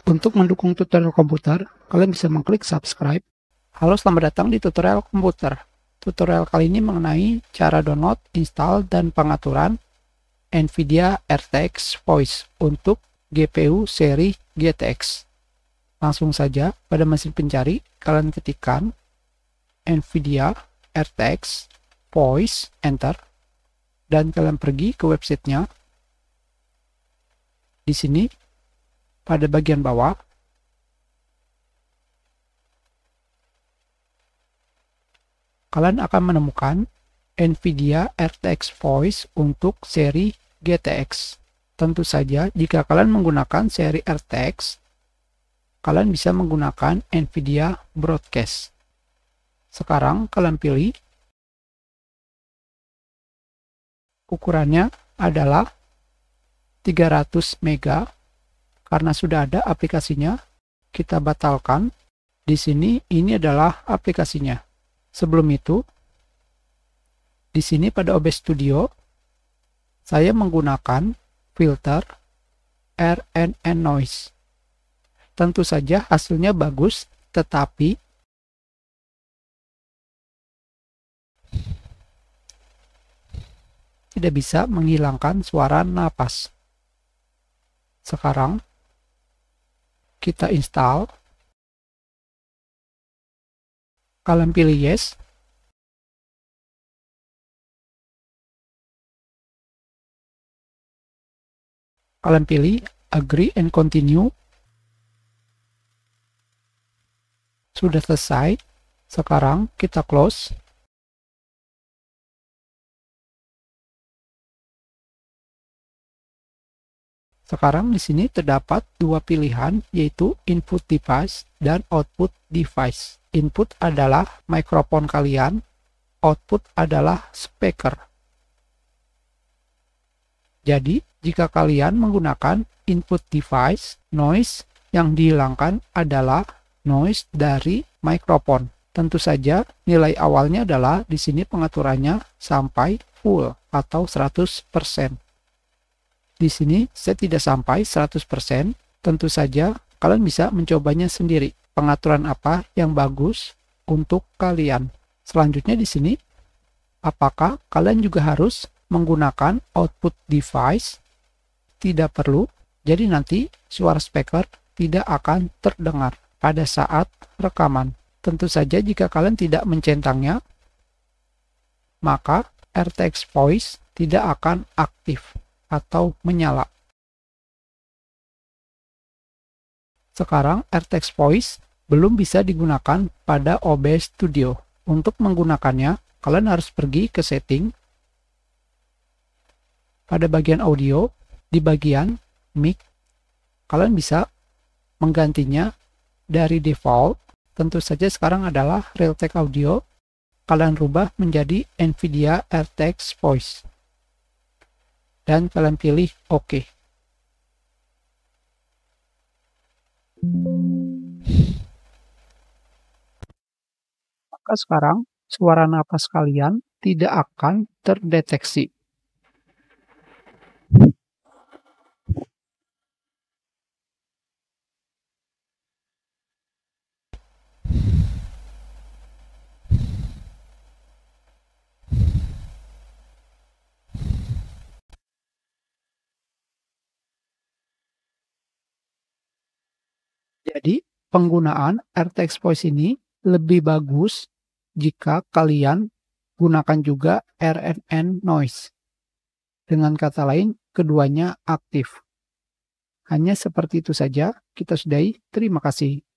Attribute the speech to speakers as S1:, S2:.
S1: Untuk mendukung tutorial komputer, kalian bisa mengklik subscribe. Halo, selamat datang di tutorial komputer. Tutorial kali ini mengenai cara download, install, dan pengaturan NVIDIA RTX Voice untuk GPU seri GTX. Langsung saja pada mesin pencari, kalian ketikkan NVIDIA RTX Voice, enter, dan kalian pergi ke websitenya. Di sini, pada bagian bawah, kalian akan menemukan NVIDIA RTX Voice untuk seri GTX. Tentu saja, jika kalian menggunakan seri RTX, kalian bisa menggunakan NVIDIA Broadcast. Sekarang kalian pilih. Ukurannya adalah 300 MB. Karena sudah ada aplikasinya, kita batalkan. Di sini ini adalah aplikasinya. Sebelum itu, di sini pada OBS Studio, saya menggunakan filter RNN Noise. Tentu saja hasilnya bagus, tetapi tidak bisa menghilangkan suara napas. Sekarang, kita install. Kalian pilih yes. Kalian pilih agree and continue. Sudah selesai. Sekarang kita close. Sekarang di sini terdapat dua pilihan, yaitu input device dan output device. Input adalah mikrofon kalian, output adalah speaker. Jadi, jika kalian menggunakan input device, noise yang dihilangkan adalah noise dari mikrofon. Tentu saja, nilai awalnya adalah di sini pengaturannya sampai full atau 100%. Di sini saya tidak sampai 100%, tentu saja kalian bisa mencobanya sendiri. Pengaturan apa yang bagus untuk kalian. Selanjutnya di sini, apakah kalian juga harus menggunakan output device? Tidak perlu, jadi nanti suara speaker tidak akan terdengar pada saat rekaman. Tentu saja jika kalian tidak mencentangnya, maka RTX Voice tidak akan aktif atau menyala. Sekarang RTX Voice belum bisa digunakan pada OBS Studio. Untuk menggunakannya, kalian harus pergi ke setting. Pada bagian audio, di bagian mic, kalian bisa menggantinya dari default. Tentu saja sekarang adalah Realtek Audio. Kalian rubah menjadi NVIDIA RTX Voice. Dan kalian pilih OK. Maka sekarang suara napas kalian tidak akan terdeteksi. Jadi, penggunaan RTX Voice ini lebih bagus jika kalian gunakan juga RNN Noise. Dengan kata lain, keduanya aktif. Hanya seperti itu saja, kita sudahi. Terima kasih.